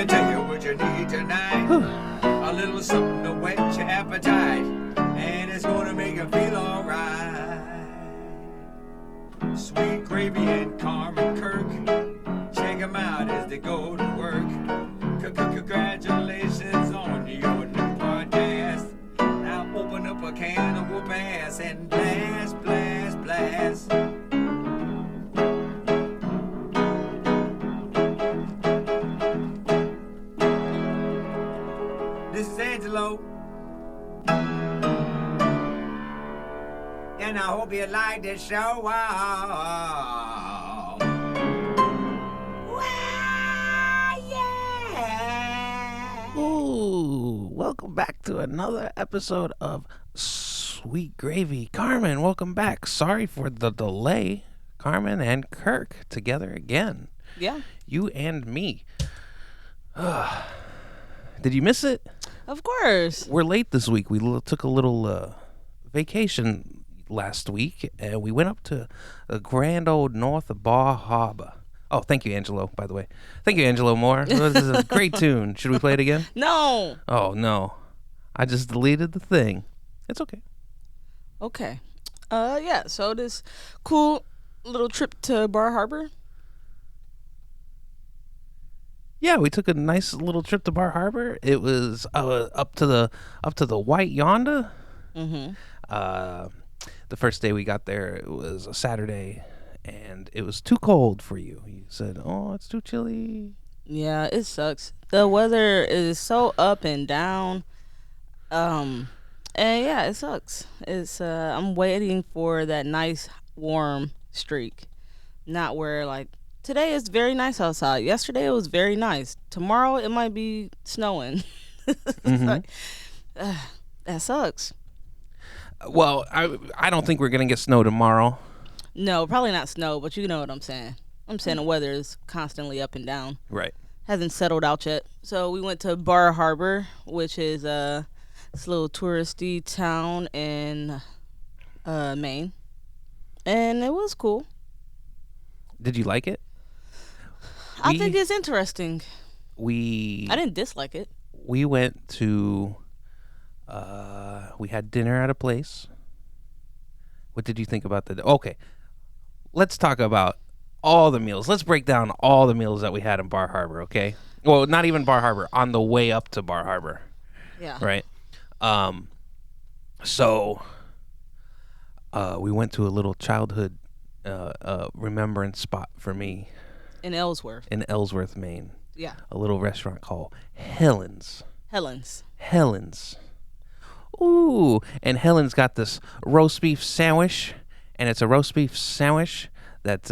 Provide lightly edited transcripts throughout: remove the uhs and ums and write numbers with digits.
tell you what you need tonight. A little something to whet your appetite, and it's gonna make you feel alright. Sweet Gravy and Carmen Kirk, check them out as they go to work. Congratulations on your new podcast. Now open up a can of whoop ass and blast, blast, blast. This is Angelo. And I hope you like this show. Wow. Yeah. Ooh, welcome back to another episode of Sweet Gravy. Carmen, welcome back. Sorry for the delay. Carmen and Kirk together again. Yeah. You and me. Did you miss it? Of course. We're late this week. We took a little vacation last week, and we went up to the grand old north of Bar Harbor. Oh, thank you, Angelo, by the way. Thank you, Angelo Moore. This is a great tune. Should we play it again? No. Oh, no. I just deleted the thing. It's okay. Okay. Yeah, so this cool little trip to Bar Harbor. Yeah, we took a nice little trip to Bar Harbor. It was up to the White Yonder. Mm-hmm. The first day we got there, it was a Saturday, and it was too cold for you. You said, "Oh, it's too chilly." Yeah, it sucks. The weather is so up and down. And yeah, it sucks. It's I'm waiting for that nice warm streak. Not where like today is very nice outside. Yesterday it was very nice. Tomorrow it might be snowing. Like, that sucks. Well, I don't think we're gonna get snow tomorrow. No, probably not snow, but you know what I'm saying. I'm saying the weather is constantly up and down. Right. Hasn't settled out yet. So we went to Bar Harbor, which is this little touristy town in Maine. And it was cool. Did you like it? I think it's interesting. I didn't dislike it. We went to we had dinner at a place. What did you think about okay, let's talk about all the meals. Let's break down all the meals that we had in Bar Harbor, okay? Well, not even Bar Harbor, on the way up to Bar Harbor. Yeah. Right? So we went to a little childhood remembrance spot for me. In Ellsworth. In Ellsworth, Maine. Yeah. A little restaurant called Helen's. Helen's. Ooh, and Helen's got this roast beef sandwich, and it's a roast beef sandwich that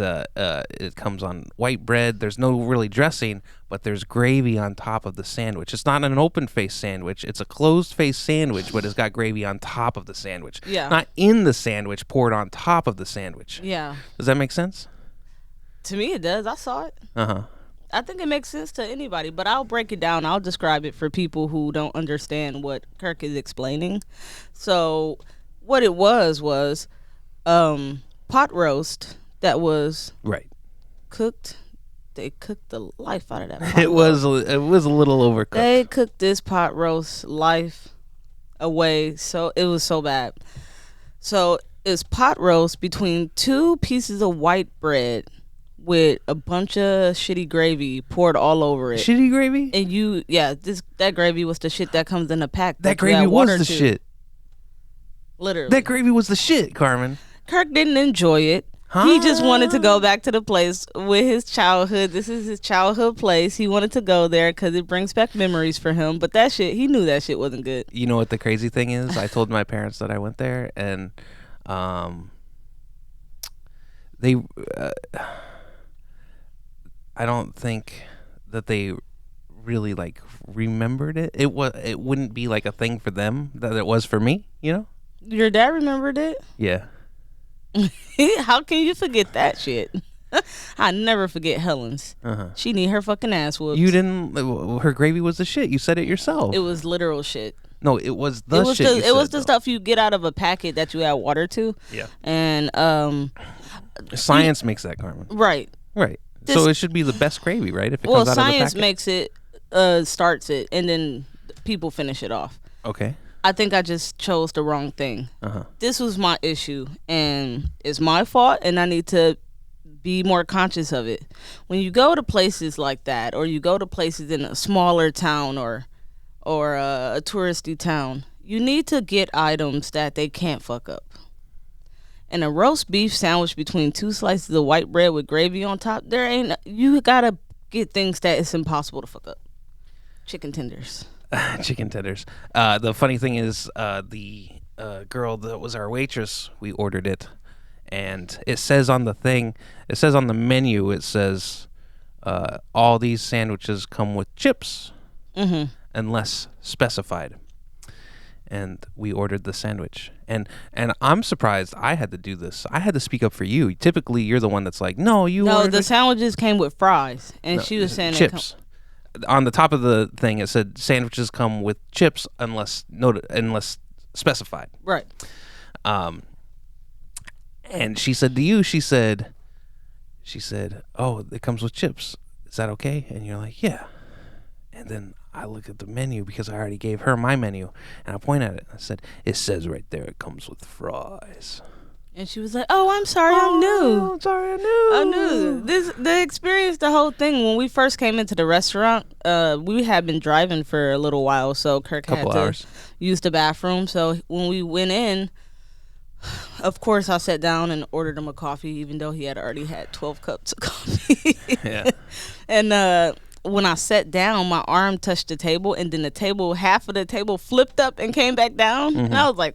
it comes on white bread. There's no really dressing, but there's gravy on top of the sandwich. It's not an open-face sandwich. It's a closed-face sandwich, but it's got gravy on top of the sandwich. Yeah. Not in the sandwich, poured on top of the sandwich. Yeah. Does that make sense? To me, it does. I saw it. Uh-huh. I think it makes sense to anybody, but I'll break it down. I'll describe it for people who don't understand what Kirk is explaining. So what it was pot roast that was right cooked. They cooked the life out of that pot It was a little overcooked. They cooked this pot roast life away, so it was so bad. So it's pot roast between two pieces of white bread with a bunch of shitty gravy poured all over it. Shitty gravy? And that gravy was the shit that comes in a pack. That gravy was the shit. Literally. That gravy was the shit, Carmen. Kirk didn't enjoy it. Huh? He just wanted to go back to the place with his childhood. This is his childhood place. He wanted to go there because it brings back memories for him. But that shit, he knew that shit wasn't good. You know what the crazy thing is? I told my parents that I went there, and they... I don't think that they really like remembered it. It wouldn't be like a thing for them that it was for me, you know? Your dad remembered it? Yeah. How can you forget that shit? I never forget Helen's. Uh-huh. She need her fucking ass whooped. You didn't. Her gravy was the shit. You said it yourself. It was literal shit. No, it was the shit. It was the stuff you get out of a packet that you add water to. Yeah. And science makes that, Carmen. Right. Right. So it should be the best gravy, right? If it comes out of the packet. Science makes it starts it, and then people finish it off. Okay. I think I just chose the wrong thing. Uh-huh. This was my issue, and it's my fault, and I need to be more conscious of it. When you go to places like that, or you go to places in a smaller town or a touristy town, you need to get items that they can't fuck up. And a roast beef sandwich between 2 slices of white bread with gravy on top, you gotta get things that it's impossible to fuck up. Chicken tenders. Chicken tenders. The funny thing is, the girl that was our waitress, we ordered it, and it says on the menu, it says, all these sandwiches come with chips, unless specified. And we ordered the sandwich, and I'm surprised I had to do this. I had to speak up for you. Typically, you're the one that's like, no, the sandwiches came with fries, and she was saying chips. On the top of the thing, it said sandwiches come with chips unless specified. Right. And she said to you, she said, oh, it comes with chips. Is that okay? And you're like, yeah. And then I look at the menu because I already gave her my menu, and I point at it. I said, it says right there it comes with fries. And she was like, "Oh, I'm sorry, I'm new. I'm sorry, I'm new. The experience, the whole thing. When we first came into the restaurant, we had been driving for a little while, so Kirk had to use the bathroom. So when we went in, of course, I sat down and ordered him a coffee, even though he had already had 12 cups of coffee. Yeah. And when I sat down, my arm touched the table, and then half of the table flipped up and came back down. And I was like,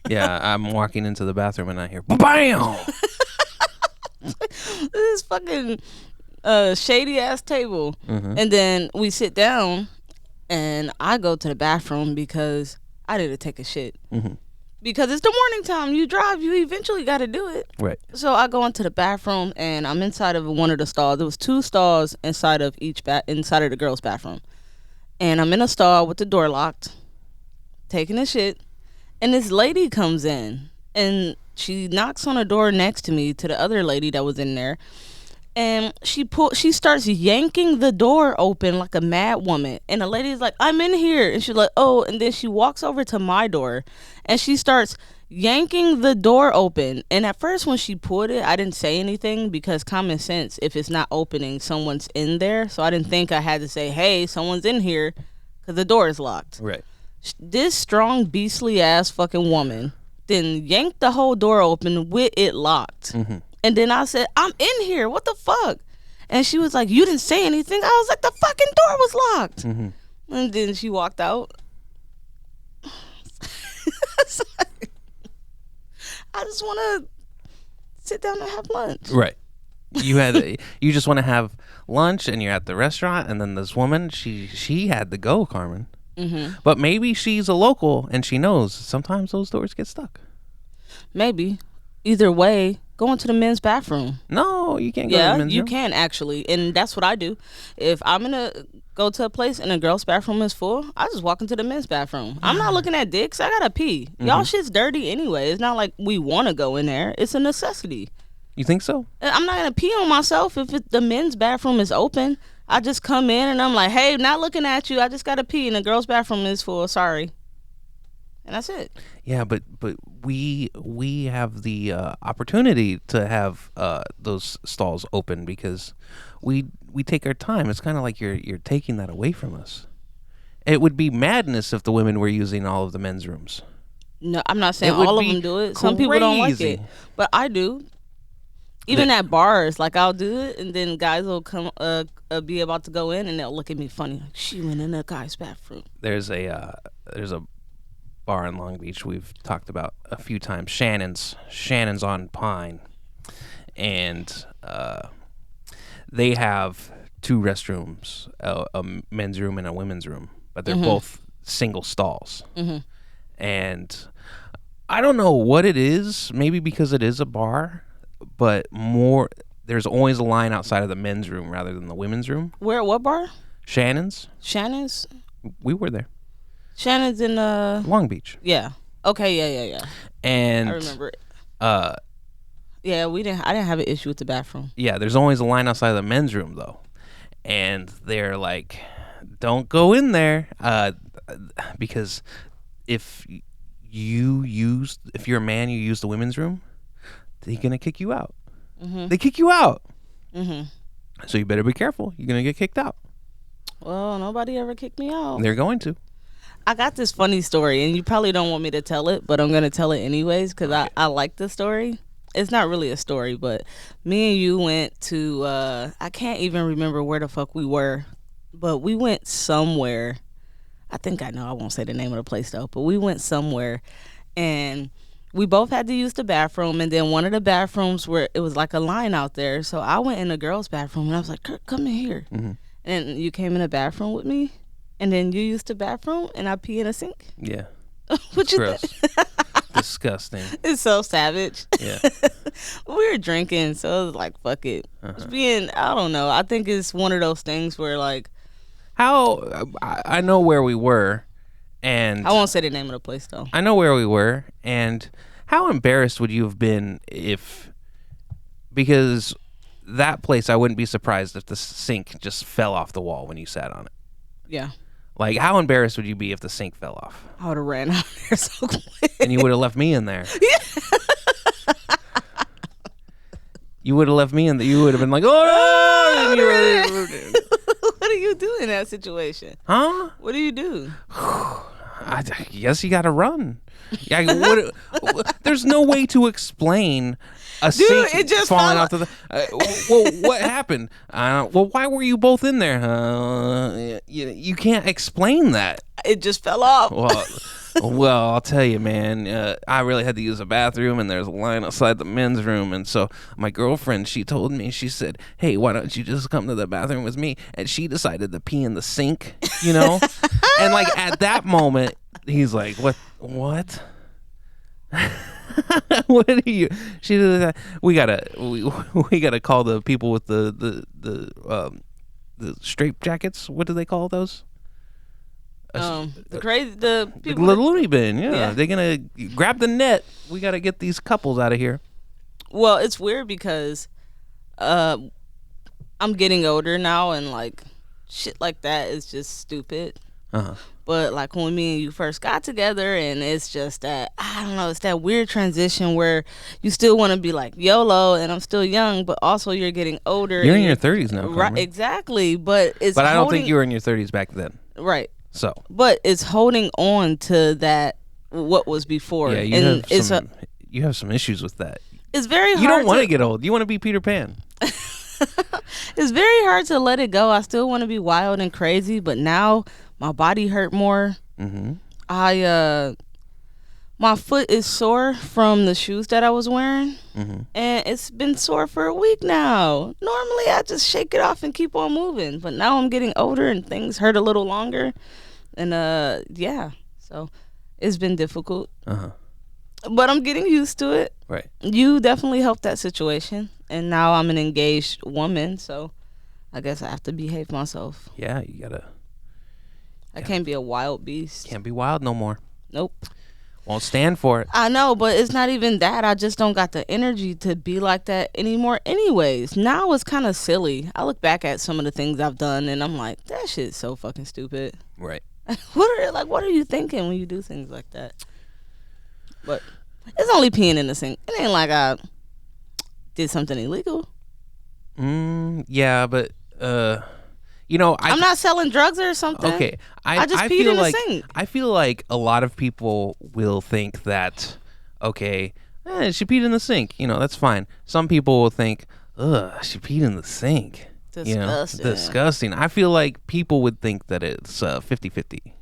yeah, I'm walking into the bathroom and I hear BAM! This fucking shady ass table. And then we sit down, and I go to the bathroom because I need to take a shit. Because it's the morning time. You drive, you eventually got to do it. Right. So I go into the bathroom, and I'm inside of one of the stalls. There was 2 stalls inside of inside of the girls' bathroom, and I'm in a stall with the door locked, taking a shit. And this lady comes in, and she knocks on a door next to me, to the other lady that was in there, and she starts yanking the door open like a mad woman. And the lady's like, "I'm in here," and she's like, "Oh," and then she walks over to my door, and she starts yanking the door open. And at first, when she pulled it, I didn't say anything because common sense, if it's not opening, someone's in there. So I didn't think I had to say, "Hey, someone's in here," because the door is locked. Right. This strong, beastly ass fucking woman then yanked the whole door open with it locked. And then I said, "I'm in here. What the fuck?" And she was like, "You didn't say anything." I was like, "The fucking door was locked." And then she walked out. I just want to sit down and have lunch. Right. You just want to have lunch, and you're at the restaurant, and then this woman, she had to go, Carmen. But maybe she's a local and she knows sometimes those doors get stuck. Maybe. Either way, go into the men's bathroom. No, you can't go to the men's room. You can actually. And that's what I do. If I'm going to go to a place and a girl's bathroom is full, I just walk into the men's bathroom. I'm not looking at dicks. I got to pee. Y'all shit's dirty anyway. It's not like we want to go in there. It's a necessity. You think so? I'm not going to pee on myself if the men's bathroom is open. I just come in and I'm like, "Hey, not looking at you. I just got to pee and the girl's bathroom is full. Sorry." And that's it. Yeah, but we have the opportunity to have those stalls open because we take our time. It's kind of like you're taking that away from us. It would be madness if the women were using all of the men's rooms. No, I'm not saying all of them do it. Some people don't like it, but I do. Even at bars, like I'll do it, and then guys will come, be about to go in, and they'll look at me funny, like, "She went in the guy's bathroom." There's a bar in Long Beach we've talked about a few times. Shannon's on Pine, and they have 2 restrooms, a men's room and a women's room, but they're both single stalls. And I don't know what it is. Maybe because it is a bar. But there's always a line outside of the men's room rather than the women's room. Where? What bar? Shannon's. We were there. Shannon's in Long Beach. Yeah. Okay. Yeah. And I remember it. Yeah, I didn't have an issue with the bathroom. Yeah, there's always a line outside of the men's room though, and they're like, don't go in there, because if you're a man, you use the women's room, they're gonna kick you out. They kick you out. So you better be careful. You're gonna get kicked out. Well, nobody ever kicked me out. They're going to. I got this funny story, and you probably don't want me to tell it, but I'm going to tell it anyways because I like the story. It's not really a story, but me and you went to, I can't even remember where the fuck we were, but we went somewhere. I think I know. I won't say the name of the place, though, but we went somewhere, and we both had to use the bathroom, and then one of the bathrooms where it was like a line out there. So I went in the girls' bathroom, and I was like, Kurt, come in here. And you came in the bathroom with me. And then you used the bathroom, and I pee in a sink. Yeah. What you Gross. think? Disgusting. It's so savage. Yeah. We were drinking, so it was like, fuck it. It's being, I don't know. I think it's one of those things where, like, How I know where we were, and I won't say the name of the place though. I know where we were, and how embarrassed would you have been because that place, I wouldn't be surprised if the sink just fell off the wall when you sat on it. Yeah. Like, how embarrassed would you be if the sink fell off? I would have ran out there so quick. And you would have left me in there. You would have left me in there. You would have been like, oh, no! And you What do you do in that situation? huh? What do you do? I guess you got to run. Yeah, there's no way to explain a sink it just falling fell- off the. Well, what happened? Well, why were you both in there? You can't explain that. It just fell off. Well, I'll tell you, man. I really had to use a bathroom, and there's a line outside the men's room, and so my girlfriend, she told me, she said, "Hey, why don't you just come to the bathroom with me?" And she decided to pee in the sink, And like at that moment, he's like, "What? What? What are you?" She did. We gotta call the people with the straight jackets. What do they call those? The people. The loony bin, Yeah. They're gonna grab the net. We gotta get these couples out of here. Well, it's weird because I'm getting older now, and like shit like that is just stupid. But like when me and you first got together, and it's just that, I don't know, it's that weird transition where you still want to be like YOLO, and I'm still young, but also you're getting older. You're and in your 30s now, right? Carmen. Exactly, but it's But I don't think you were in your 30s back then. right. So But it's holding on to that what was before. yeah, and you have some issues with that. it's very hard. You don't want to get old. You want to be Peter Pan. It's very hard to let it go. I still want to be wild and crazy, but now my body hurt more. My foot is sore from the shoes that I was wearing, and it's been sore for a week now. Normally I just shake it off and keep on moving, but now I'm getting older and things hurt a little longer, and yeah, so it's been difficult. But I'm getting used to it. Right. You definitely helped that situation, and now I'm an engaged woman, so I guess I have to behave myself. Yeah, you gotta. I can't be a wild beast. Can't be wild no more. Nope. Won't stand for it. I know, but it's not even that. I just don't got the energy to be like that anymore anyways. Now it's kind of silly. I look back at some of the things I've done, and I'm like, that shit's so fucking stupid. Right. What are you thinking when you do things like that? But it's only peeing in the sink. It ain't like I did something illegal. Yeah, but I'm not selling drugs or something. Okay, I just peed feel in the like, sink. I feel like a lot of people will think that, okay, she peed in the sink. That's fine. Some people will think, ugh, she peed in the sink. Disgusting. Disgusting. I feel like people would think that it's 50-50.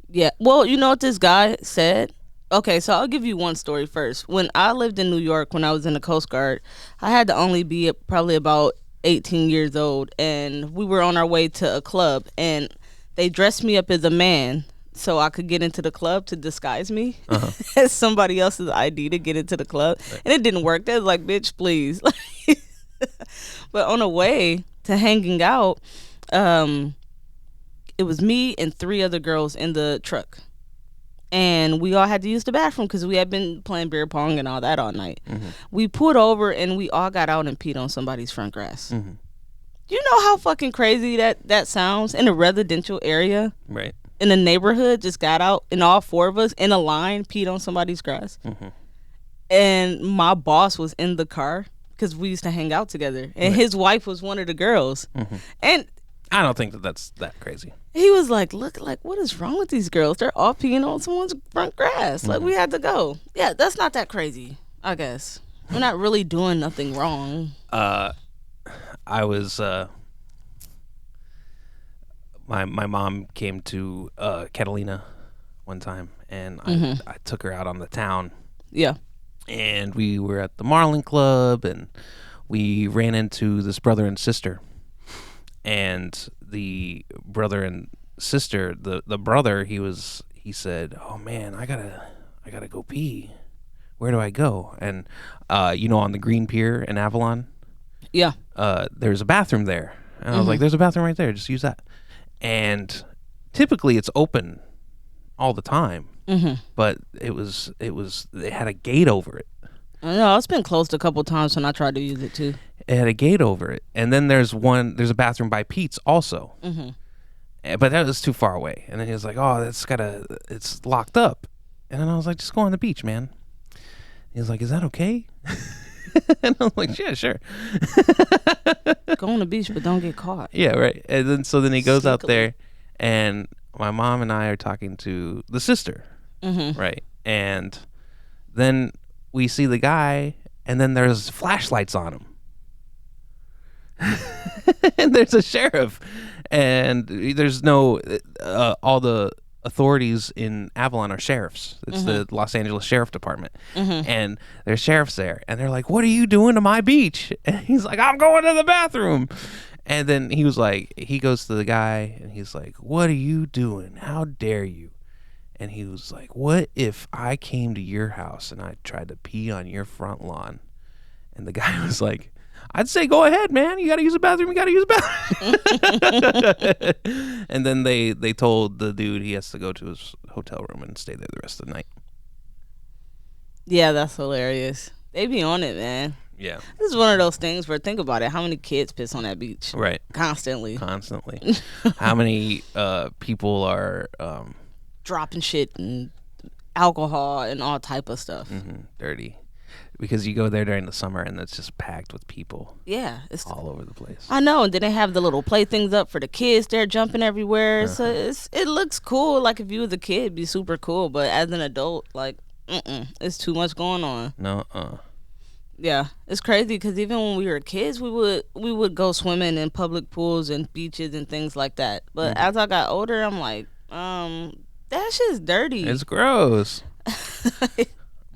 Yeah. Well, you know what this guy said? Okay, so I'll give you one story first. When I lived in New York, when I was in the Coast Guard, I had to only be probably about 18 years old, and we were on our way to a club, and they dressed me up as a man so I could get into the club to disguise me as somebody else's ID to get into the club. Right. And it didn't work. They was like, bitch, please. But on the way to hanging out, it was me and 3 other girls in the truck. And we all had to use the bathroom because we had been playing beer pong and all that all night. We pulled over and we all got out and peed on somebody's front grass. You know how fucking crazy that sounds in a residential area? Right. In the neighborhood, just got out, and all four of us in a line peed on somebody's grass. Mm-hmm. And my boss was in the car because we used to hang out together, and his wife was one of the girls. Mm-hmm. And I don't think that's that crazy. he was like, "Look, like what is wrong with these girls? They're all peeing on someone's front grass. Like we had to go. Yeah, that's not that crazy. I guess we're not really doing nothing wrong." I was my mom came to Catalina one time, and I took her out on the town, Yeah. and we were at the Marlin Club, and we ran into this brother and sister, and the brother and sister, the brother, he said, "Oh man, I gotta go pee. Where do I go?" And on the Green Pier in Avalon, Yeah. there's a bathroom there. And I was like, there's a bathroom right there. Just use that. And typically it's open all the time. But it had a gate over it. I know. It's been closed a couple times when I tried to use it too. It had a gate over it. And then there's a bathroom by Pete's also. But that was too far away. And then he was like, oh, it's locked up. And then I was like, just go on the beach, man. He was like, is that okay? And I was like, yeah, sure. Go on the beach, but don't get caught. Yeah, right. And then he goes out Sneakily. there, and my mom and I are talking to the sister, right? And then we see the guy, and then there's flashlights on him. And there's a sheriff, and there's no all the authorities in Avalon are sheriffs. It's the Los Angeles Sheriff Department, and there's sheriffs there, and they're like, "What are you doing to my beach?" And he's like, "I'm going to the bathroom." And then he goes to the guy, and he's like, "What are you doing? How dare you?" And he was like, "What if I came to your house and I tried to pee on your front lawn?" And the guy was like, "I'd say go ahead, man. You got to use the bathroom. You got to use the bathroom." And then they told the dude he has to go to his hotel room and stay there the rest of the night. Yeah, that's hilarious. They be on it, man. Yeah. This is one of those things where think about it. How many kids piss on that beach? Right. Constantly. How many people are Dropping shit and alcohol and all type of stuff. dirty? Because you go there during the summer and it's just packed with people Yeah. It's all over the place. I know, and then they have the little playthings up for the kids. They're jumping everywhere. So it looks cool. Like if you was a kid, it'd be super cool. But as an adult, like, it's too much going on. No, Yeah, it's crazy because even when we were kids, we would go swimming in public pools and beaches and things like that. But as I got older, I'm like, that shit's dirty. it's gross.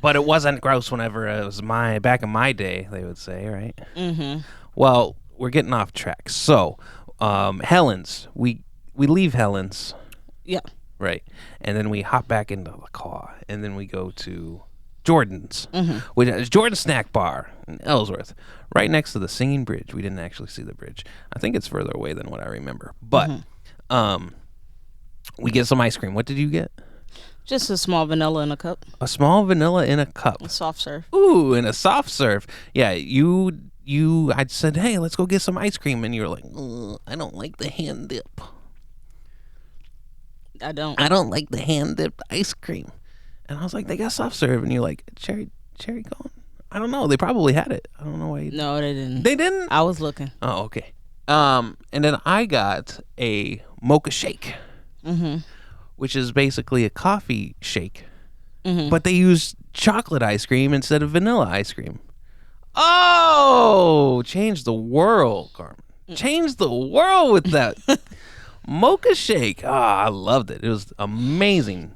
But it wasn't gross whenever it was back in my day, they would say, right? Well, we're getting off track. So, Helen's, we leave Helen's, Yeah. right? And then we hop back into the car, and then we go to Jordan's, which is Jordan's Snack Bar in Ellsworth, right next to the Singing Bridge. We didn't actually see the bridge. I think it's further away than what I remember. But we get some ice cream. What did you get? Just a small vanilla in a cup. A small vanilla in a cup. A soft serve. Ooh, and a soft serve. Yeah, I said, hey, let's go get some ice cream. And you were like, I don't like the hand dip. I don't. I don't like the hand dipped ice cream. And I was like, they got soft serve. And you're like, cherry cone? I don't know. They probably had it. I don't know why. No, they didn't. They didn't? I was looking. Oh, okay. And then I got a mocha shake, which is basically a coffee shake. But they use chocolate ice cream instead of vanilla ice cream. Oh, change the world, Carmen. Change the world with that mocha shake. I loved it. It was amazing.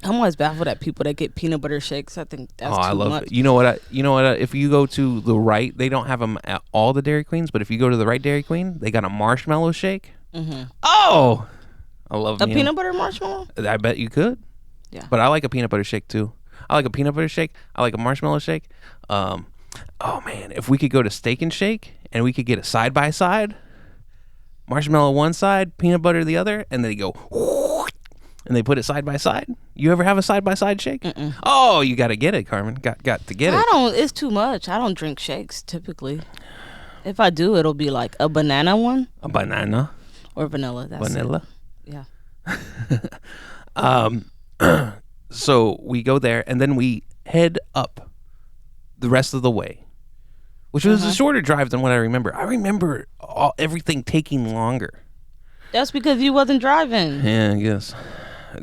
I'm always baffled at people that get peanut butter shakes. I think that's too I love much. it. You know what? If you go to the right, they don't have them at all the Dairy Queens, but if you go to the right Dairy Queen, they got a marshmallow shake. Oh, I love A peanut butter marshmallow? I bet you could. Yeah. But I like a peanut butter shake too. I like a peanut butter shake. I like a marshmallow shake. Oh man, if we could go to Steak and Shake and we could get a side by side, marshmallow one side, peanut butter the other, and they go and they put it side by side. You ever have a side by side shake? Oh, you got to get it, Carmen. Got to get it. It's too much. I don't drink shakes typically. If I do, it'll be like a banana one A banana. or vanilla. That's Vanilla. It. Yeah. So we go there and then we head up the rest of the way, which was a shorter drive than what I remember. I remember everything taking longer. That's because you wasn't driving. Yeah, I guess.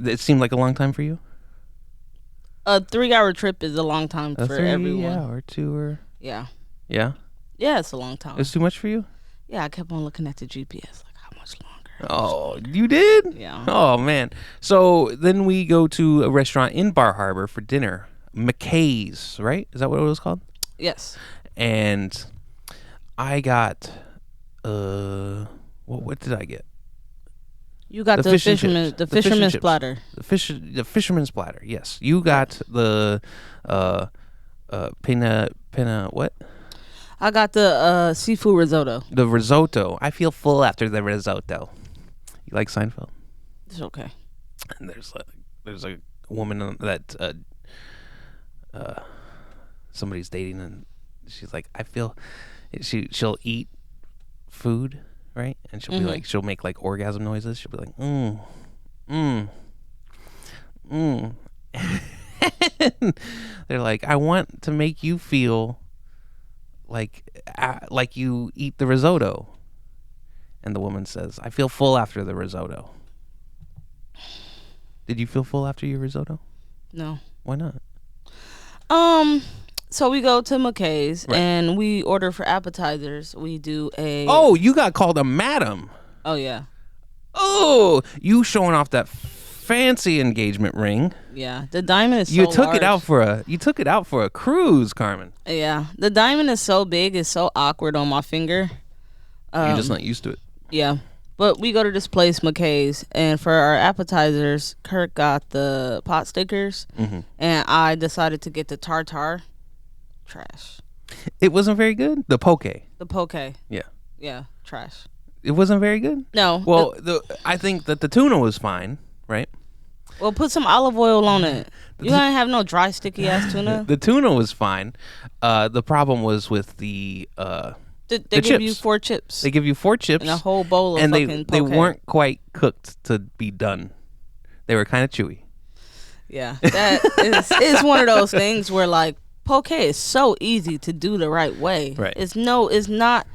It seemed like a long time for you? A 3-hour trip is a long time A for 3 everyone. hour tour. Yeah. Yeah? Yeah, it's a long time. It was too much for you? Yeah, I kept on looking at the GPS, like how much longer? Oh, you did? Yeah. Oh, man. So then we go to a restaurant in Bar Harbor for dinner. McKay's, right? Is that what it was called? Yes. And I got, what did I get? You got The the fish and fisherman, chips. the The fish and fisherman's chips. platter. The fisherman's platter. Yes, you got the pina what? I got the seafood risotto. The risotto. I feel full after the risotto. You like Seinfeld? It's okay. And there's a woman that somebody's dating, and she's like, I feel she'll eat food, right? And she'll be like, she'll make like orgasm noises. She'll be like, They're like, I want to make you feel like you eat the risotto. And the woman says, I feel full after the risotto. Did you feel full after your risotto? No. Why not? So we go to McKay's Right. and we order for appetizers. We do a. Oh, you got called a madam. Oh yeah. Oh, you showing off that fancy engagement ring. Yeah. The diamond is. You so took large. it out for a cruise, Carmen. Yeah. The diamond is so big, it's so awkward on my finger. You're just not used to it. Yeah. But we go to this place, McKay's, and for our appetizers, Kirk got the pot stickers, and I decided to get the tartar. Trash. It wasn't very good. The poke. The poke. Yeah. Yeah, trash. It wasn't very good. No. Well, I think that the tuna was fine, right? Well, put some olive oil on it. You ain't have no dry, sticky ass tuna. The tuna was fine. The problem was with the They the give you chips. 4 chips They give you 4 chips and a whole bowl of and fucking they poke. weren't quite cooked to be done. They were kind of chewy. Yeah, that is one of those things where like poke is so easy to do the right way. Right. It's not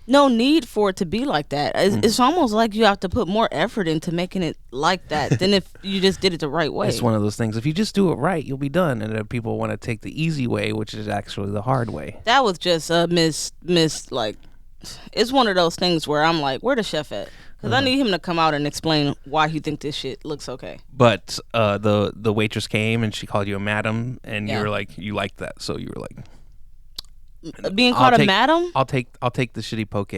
no need for it to be like that. It's almost like you have to put more effort into making it like that than if you just did it the right way. It's one of those things. If you just do it right, you'll be done. And then people want to take the easy way, which is actually the hard way. That was just a miss. Like, it's one of those things where I'm like, where the chef at? Because I need him to come out and explain why he think this shit looks okay. But the waitress came and she called you a madam, and you Yeah. were like, you liked that, so you were like, Being called a madam? I'll take the shitty poke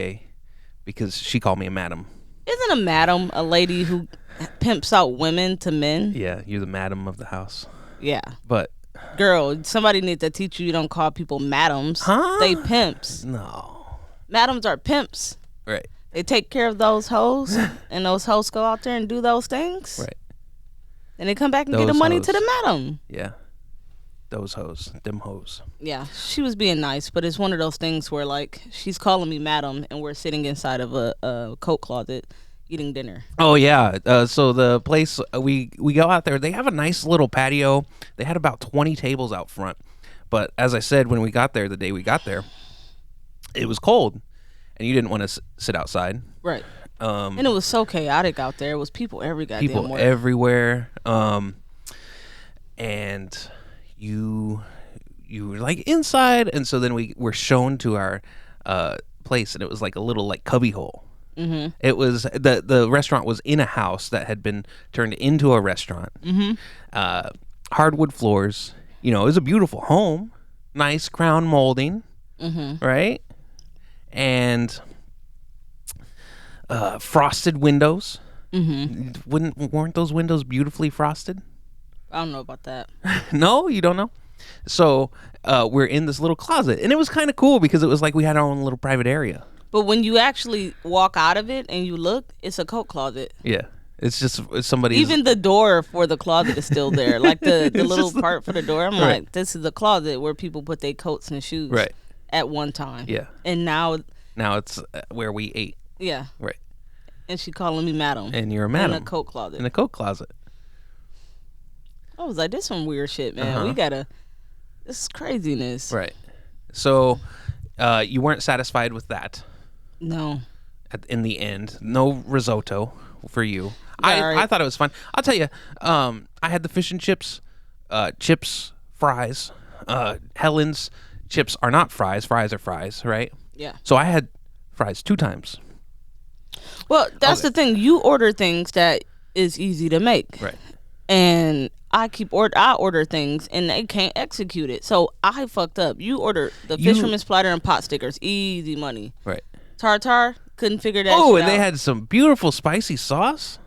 because she called me a madam. Isn't a madam a lady who pimps out women to men? Yeah, you're the madam of the house. Yeah. But Girl, somebody needs to teach you don't call people madams. Huh? They pimps. no, Madams are pimps. right, They take care of those hoes, and those hoes go out there and do those things. right, And they come back and get the Those money to hoes. the madam. yeah, those hoes, them hoes. Yeah, she was being nice, but it's one of those things where, like, she's calling me madam, and we're sitting inside of a coat closet eating dinner. Oh yeah. So the place we go out there. They have a nice little patio. They had about 20 tables out front. But as I said, when we got there, the day we got there, it was cold, and you didn't want to sit outside. Right. And it was so chaotic out there. It was people every goddamn People where. everywhere. And you were like inside, and so then we were shown to our place, and it was like a little like cubby hole. Mm-hmm. It was the restaurant was in a house that had been turned into a restaurant. Mm-hmm. Hardwood floors. You know, it was a beautiful home, nice crown molding, right, and frosted windows. Mm-hmm. Weren't those windows beautifully frosted? I don't know about that. No, you don't know. So we're in this little closet, and it was kind of cool because it was like we had our own little private area. But when you actually walk out of it and you look, it's a coat closet. Yeah, it's just somebody's. Even the door for the closet is still there. Like the little just part for the door. I'm Right. like, this is the closet where people put their coats and shoes Right. at one time. Yeah. And now Now it's where we ate. Yeah. Right. And she calling me madam. And you're a In madam. a coat closet. In a coat closet. I was like, this some weird shit, man. Uh-huh. We gotta. This is craziness. Right. So you weren't satisfied with that No. in the end. No risotto for you. Yeah, right. I thought it was fun. I'll tell you, I had the fish and chips, fries. Helen's chips are not fries. Fries are fries, right? Yeah. So I had fries 2 times. Well, that's the thing. You order things that is easy to make. Right. And I order things and they can't execute it. So I fucked up. You order the fisherman's platter and pot stickers. Easy money. Right. Tartar, couldn't figure that Oh, shit and they out. had some beautiful spicy sauce.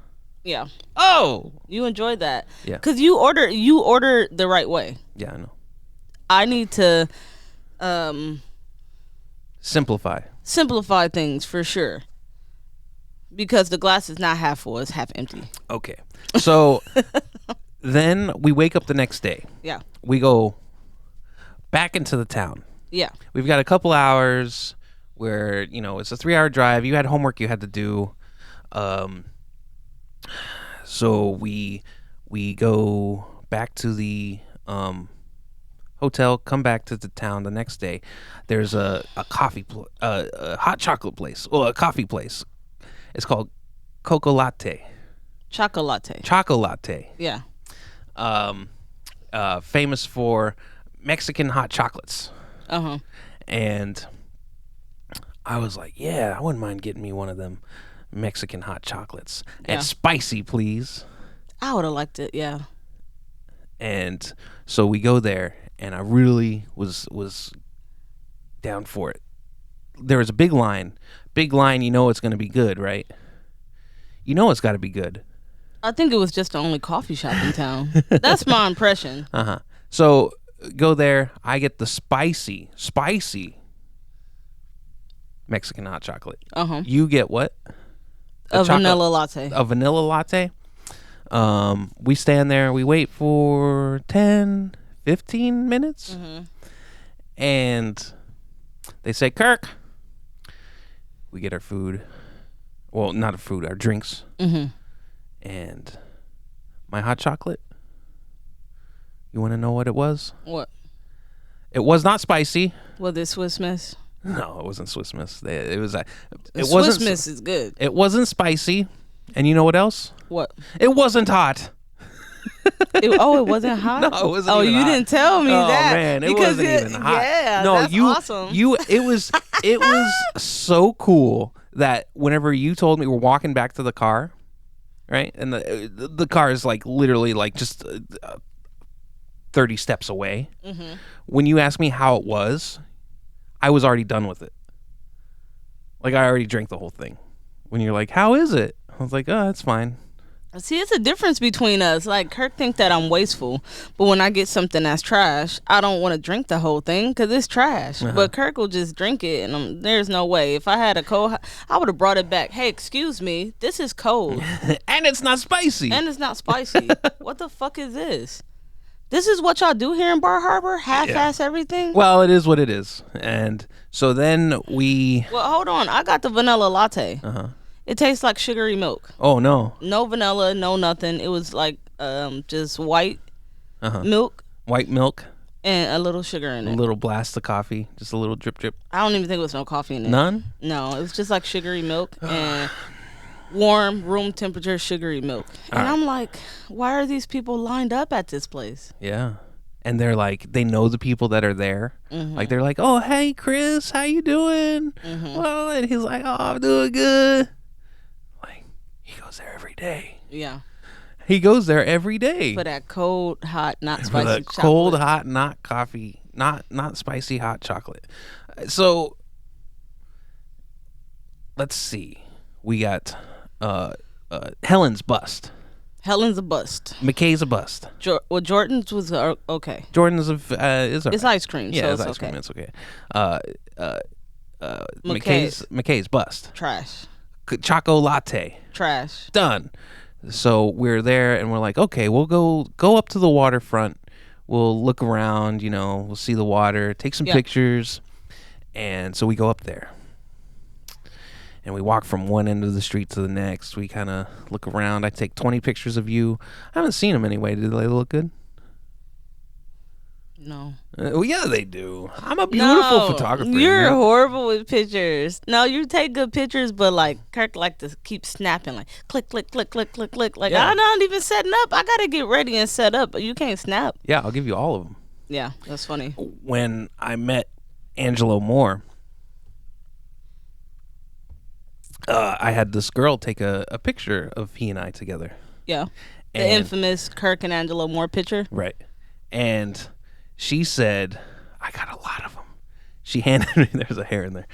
Yeah. Oh. You enjoyed that. Yeah. Cuz you order the right way. Yeah, I know. I need to Simplify. things for sure. Because the glass is not half full, it's half empty. Okay. So then we wake up the next day. Yeah. We go back into the town. Yeah. We've got a couple hours where, it's a 3-hour drive. You had homework you had to do. So we go back to the hotel, come back to the town the next day. There's a hot chocolate place. Well, a coffee place. It's called Coco Latte. Chocolate. Choco Latte. Yeah. Famous for Mexican hot chocolates. Uh-huh. And I was like, yeah, I wouldn't mind getting me one of them Mexican hot chocolates. Yeah. And spicy, please. I would have liked it, yeah. And so we go there, and I really was down for it. There was a big line. Big line, it's going to be good, right? It's got to be good. I think it was just the only coffee shop in town. That's my impression. Uh-huh. So go there. I get the spicy Mexican hot chocolate. Uh-huh. You get what? A vanilla latte. A vanilla latte. We stand there. We wait for 10, 15 minutes. Mm-hmm. And they say, Kirk. We get our food. Well, not our food, our drinks. Mm-hmm. And my hot chocolate. You want to know what it was? What? It was not spicy. Was it Swiss Miss? No, it wasn't Swiss Miss. It was. It Swiss wasn't. Miss is good. It wasn't spicy. And you know what else? What? It wasn't hot. It wasn't hot? No, it wasn't. Oh, even you hot. didn't tell me Oh, that. man, it because wasn't even hot. Yeah, no, that's you, awesome. It was so cool that whenever you told me we're walking back to the car, right, and the car is like literally like just 30 steps away. Mm-hmm. When you asked me how it was, I was already done with it. Like I already drank the whole thing. When you're like, "How is it?" I was like, "Oh, it's fine." See, it's a difference between us. Like, Kirk think that I'm wasteful, but when I get something that's trash, I don't want to drink the whole thing because it's trash. Uh-huh. But Kirk will just drink it, and there's no way. If I had a cold, I would have brought it back. Hey, excuse me, this is cold, And it's not spicy. and it's not spicy. What the fuck is this? This is what y'all do here in Bar Harbor? Half-ass everything? Well, it is what it is. And so then we... Well, hold on. I got the vanilla latte. Uh-huh. It tastes like sugary milk. Oh, no. No vanilla, no nothing. It was like just white milk White milk, and a little sugar in a it. little blast of coffee, just a little drip, drip. I don't even think it was no coffee in it. None? No, it was just like sugary milk and warm room temperature sugary milk. And I'm like, why are these people lined up at this place? Yeah. And they're like, they know the people that are there. Mm-hmm. Like, they're like, oh, hey, Chris, how you doing? Mm-hmm. Well, and he's like, oh, I'm doing good. Like, he goes there every day. Yeah. He goes there every day. For that cold, hot, not For spicy the chocolate. cold, hot, not coffee, not spicy hot chocolate. So, let's see. We got Helen's bust. Helen's a bust. McKay's a bust. Well, Jordan's was okay. Jordan's is It's ice cream, yeah, so it's it's ice okay. cream. It's okay. McKay's. McKay's bust. Trash. Choco latte. Trash. Done. So we're there and we're like, okay, we'll go up to the waterfront. We'll look around, we'll see the water, take some Yeah. pictures. And so we go up there. and we walk from one end of the street to the next. We kind of look around. I take 20 pictures of you. I haven't seen them anyway. Do they look good? No. Well, yeah, they do. I'm a beautiful No, photographer. You're horrible with pictures. No, you take good pictures, but like Kirk like to keep snapping, like click, click, click, click, click, click. Like Yeah. I'm not even setting up. I gotta get ready and set up. You can't snap. Yeah, I'll give you all of them. Yeah, that's funny. When I met Angelo Moore, I had this girl take a picture of he and I together. Yeah, the And- infamous Kirk and Angelo Moore picture. Right. And she said, I got a lot of them. She handed me, there's a hair in there.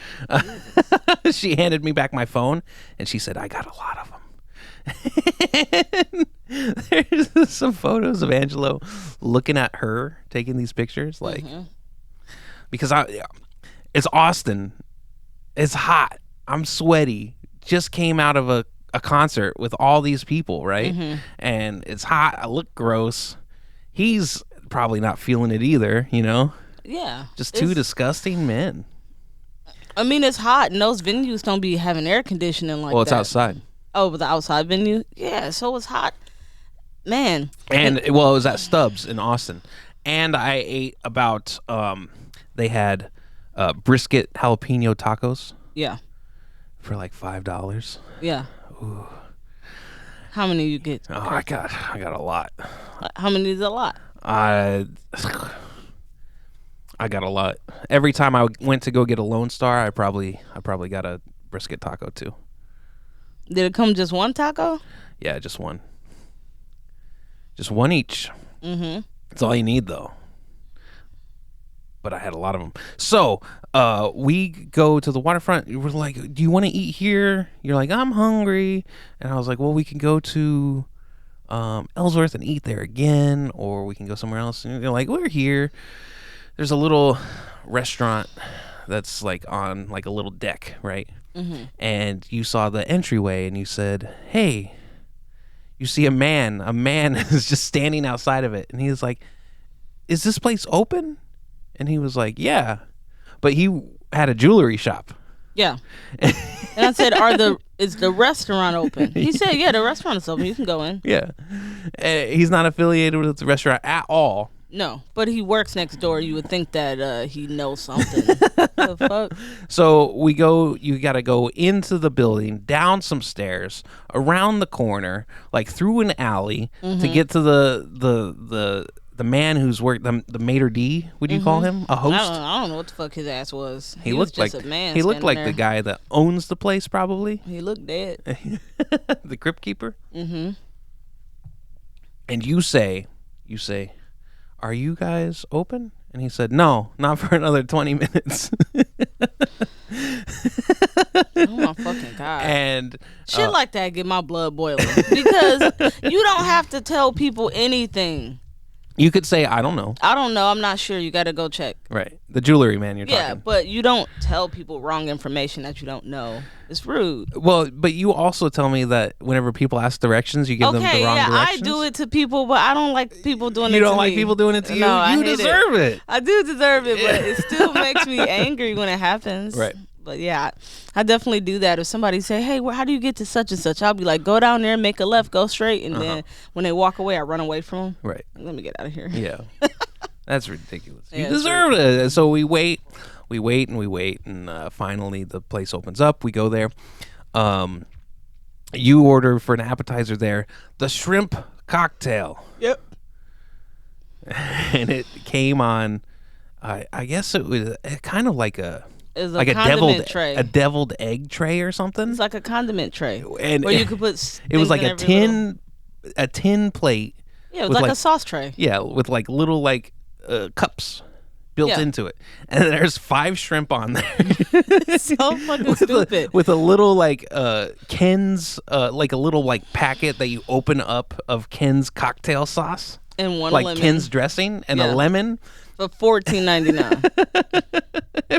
She handed me back my phone and she said, I got a lot of them. There's some photos of Angelo looking at her taking these pictures. Like, because it's Austin. It's hot. I'm sweaty. Just came out of a concert with all these people, right? And it's hot. I look gross. He's probably not feeling it either, you know? Yeah, Just two disgusting men. I mean, it's hot, and those venues don't be having air conditioning like Well, it's that. outside. Oh, but the outside venue? Yeah, so it's hot. Man. And, well, it was at Stubbs in Austin. And I ate about, they had brisket jalapeno tacos Yeah. for like $5. Yeah. How many you get? Oh, I got a lot. How many is a lot? I got a lot. Every time I went to go get a Lone Star, I probably got a brisket taco too. Did it come just one taco? Yeah, just one. Just one each. Mm-hmm. That's all you need, though. But I had a lot of them. So we go to the waterfront. We're like, do you want to eat here? You're like, I'm hungry. And I was like, well, we can go to Ellsworth and eat there again, or we can go somewhere else. And they're like, we're here. There's a little restaurant that's like on like a little deck, right? Mm-hmm. And you saw the entryway and you said, hey, you see a man is just standing outside of it. And he was like, is this place open? And he was like, yeah. But he had a jewelry shop. Yeah. And I said, is the restaurant open? He said, yeah, the restaurant is open. You can go in. Yeah. He's not affiliated with the restaurant at all. No, but he works next door. You would think that he knows something. The fuck? So you got to go into the building, down some stairs, around the corner, like through an alley to get to the man who's worked, the maitre d', would you call him? A host? I don't know what the fuck his ass was. He was looked just like a man. he looked standing like there. the guy that owns the place, probably. He looked dead. The crypt keeper. Mm-hmm. And you say, are you guys open? And he said, no, not for another 20 minutes. Oh my fucking god. And Shit like that get my blood boiling because you don't have to tell people anything. you could say, I don't know. I don't know. I'm not sure. You got to go check. Right. The jewelry man you're Yeah, talking. but you don't tell people wrong information that you don't know. It's rude. Well, but you also tell me that whenever people ask directions, you give them the Okay, wrong yeah, directions. I do it to people, but I don't like people doing it to You me. don't like people doing it to you? No, I You hate deserve it. I do deserve it, but it still makes me angry when it happens. Right. But yeah, I definitely do that. If somebody say, hey, how do you get to such and such? I'll be like, go down there, make a left, go straight. And then when they walk away, I run away from them. Right. Let me get out of here. Yeah. That's ridiculous. Yeah, You it's deserve it. So we wait, and finally the place opens up. We go there. You order for an appetizer there, the shrimp cocktail. Yep. And it came on, I guess it was kind of like a It's like a condiment tray. deviled egg tray or something. It's like a condiment tray. And where you could put it was like things a in every tin plate. Yeah, it was with like a sauce tray. Yeah, with like little like cups built Yeah. into it, and there's 5 shrimp on there. It's so fucking stupid. With a little like Ken's like a little like packet that you open up of Ken's cocktail sauce, And one like lemon. Ken's dressing and Yeah. a lemon. for $14.99.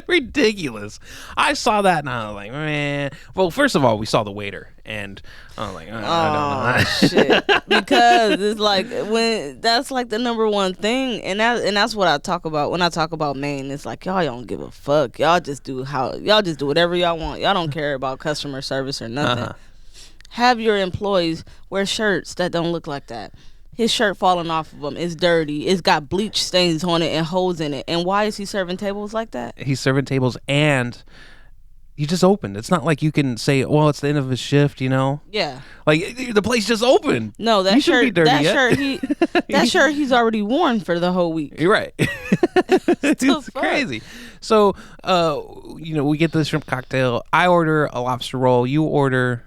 Ridiculous. I saw that and I was like, man. Well, first of all, we saw the waiter, and I was like, I don't know. Shit. Because it's like when that's like the number one thing, and that's what I talk about when I talk about Maine. It's like y'all don't give a fuck. Y'all just do whatever y'all want. Y'all don't care about customer service or nothing. Have your employees wear shirts that don't look like that. His shirt falling off of him. It's dirty. It's got bleach stains on it and holes in it. And why is he serving tables like that? He's serving tables, and he just opened. It's not like you can say, well, it's the end of his shift, you know? Yeah. Like, the place just opened. No, that You shouldn't be shirt. dirty That yet. shirt. That shirt he's already worn for the whole week. You're right. It's fuck? crazy. So, we get the shrimp cocktail. I order a lobster roll. You order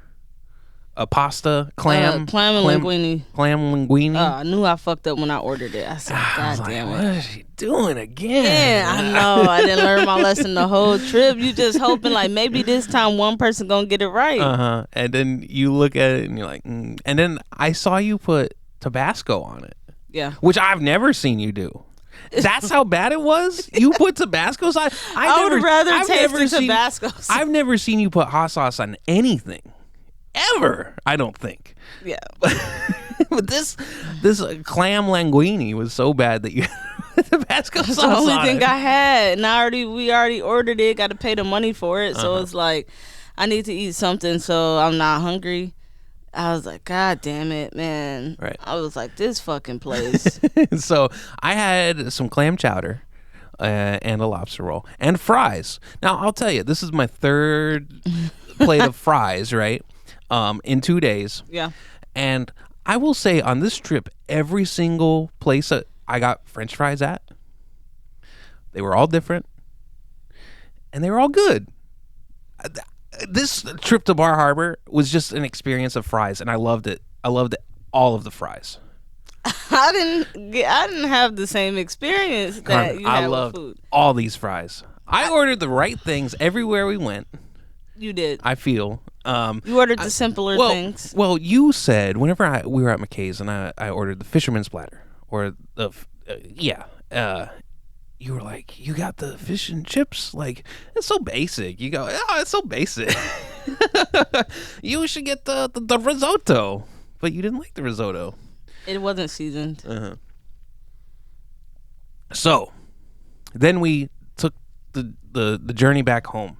a pasta, clam and linguine. Clam linguine. I knew I fucked up when I ordered it. I said, I was God like, damn what it. is she doing again? Yeah, I know. I didn't learn my lesson the whole trip. You just hoping like maybe this time one person gonna get it right. And then you look at it and you're like, and then I saw you put Tabasco on it. Yeah. Which I've never seen you do. That's how bad it was. You put Tabasco sauce. I would rather taste the Tabasco sauce. I've never seen you put hot sauce on anything, ever. I don't think. Yeah. But this clam linguine was so bad that you had Tabasco sauce That's the only on thing it. I had, and we already ordered it. Got to pay the money for it, so it's like I need to eat something, so I'm not hungry. I was like, God damn it, man. Right. I was like, this fucking place. So I had some clam chowder and a lobster roll and fries. Now I'll tell you, this is my third plate of fries, right? In 2 days. Yeah. And I will say on this trip, every single place that I got French fries at, they were all different, and they were all good. This trip to Bar Harbor was just an experience of fries, and I loved it. I loved all of the fries. I didn't have the same experience that you had I with loved food. all these fries. I ordered the right things everywhere we went. You did. I feel. You ordered the simpler things. Well, you said whenever we were at McKay's and I ordered the fisherman's platter or the you were like, you got the fish and chips? Like, it's so basic. You go, oh, it's so basic. You should get the risotto. But you didn't like the risotto. It wasn't seasoned. So, then we took the journey back home.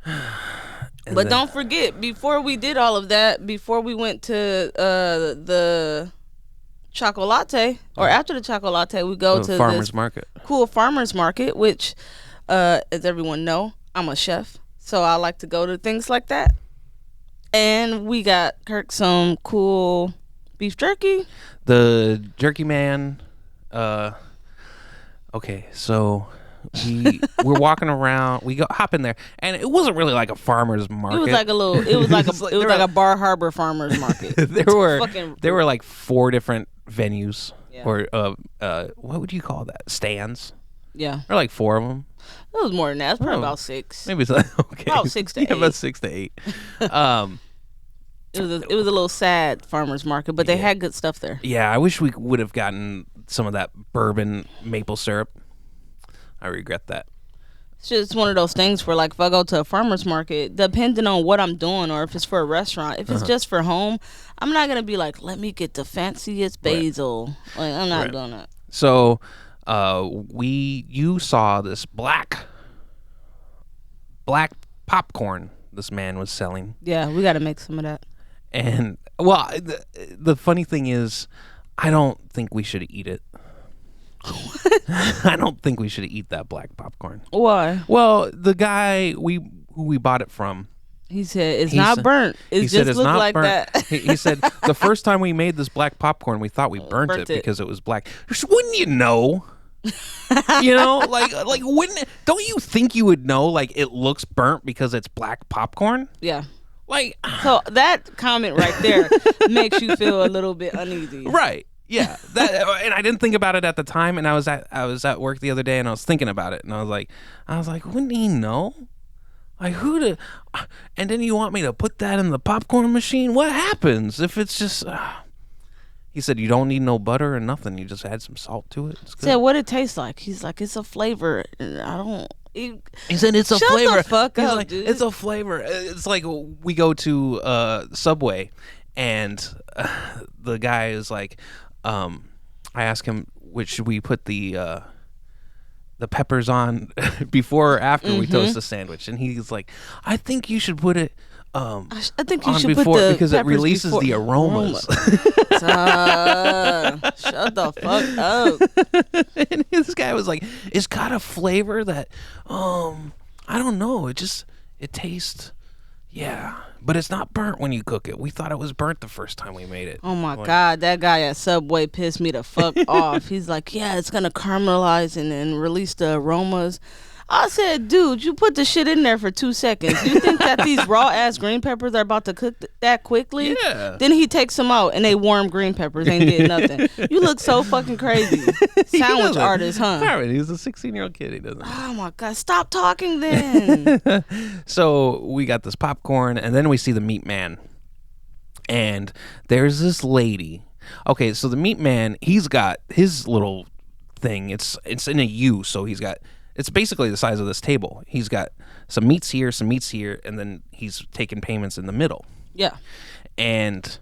But don't forget, before we did all of that, before we went to the Chocolate, or after the Chocolate, we go to farmer's this market. cool farmer's market, which, as everyone know, I'm a chef, so I like to go to things like that. And we got Kirk some cool beef jerky. The jerky man. Okay, so we're walking around. We hop in there, and it wasn't really like a farmer's market. It was like a little. It was like a Bar Harbor farmer's market. there were like 4 different venues, Yeah. or what would you call that? Stands. Yeah, Or like 4 of them. it was more than that. It's probably Oh. about 6. Maybe it's like, okay. About 6 to 8. About 6 to 8. It was a little sad farmer's market, but they had good stuff there. Yeah, I wish we would have gotten some of that bourbon maple syrup. I regret that. It's just one of those things where, like, if I go to a farmer's market, depending on what I'm doing or if it's for a restaurant, if it's just for home, I'm not going to be like, let me get the fanciest basil. Like, I'm not doing that. So, you saw this black popcorn this man was selling. Yeah, we got to make some of that. And, well, the funny thing is, I don't think we should eat it. I don't think we should eat that black popcorn. Why? Well, the guy who we bought it from, He said, it's He not said- burnt. It he just said it's looked not like burnt. that. He said the first time we made this black popcorn, we thought we burnt it Burnt it. because it was black. Wouldn't you know? You know, like wouldn't don't you think you would know? Like, it looks burnt because it's black popcorn. Yeah. Like, So that comment right there makes you feel a little bit uneasy. right? Yeah. That, and I didn't think about it at the time. And I was at work the other day, and I was thinking about it, and I was like, wouldn't he know? Like, and then you want me to put that in the popcorn machine? What happens if it's just, He said you don't need no butter or nothing. You just add some salt to it. It's good. Said what it tastes like. He's like, it's a flavor. And I don't. He said it's a Shut the flavor. fuck He's up, like, dude. it's a flavor. It's like we go to Subway, and the guy is like, I ask him, which should we put the peppers on before or after we toast the sandwich, and he's like, I think you should put it. I think you On should before put the because it peppers releases before- the aromas. Shut the fuck up. And this guy was like, "It's got a flavor that, I don't know. It tastes, yeah, but it's not burnt when you cook it. We thought it was burnt the first time we made it." Oh my God, that guy at Subway pissed me the fuck off. He's like, yeah, it's gonna caramelize and then release the aromas. I said, dude, you put the shit in there for 2 seconds. You think that these raw ass green peppers are about to cook that quickly? Yeah. Then he takes them out and they warm green peppers ain't did nothing. You look so fucking crazy. He Sandwich doesn't. artist, huh? All right, he's a 16-year-old kid. He doesn't. Oh my God, stop talking then. So we got this popcorn, and then we see the meat man, and there's this lady. Okay, so the meat man, he's got his little thing. It's in a U, so it's basically the size of this table. He's got some meats here, and then he's taking payments in the middle. Yeah. And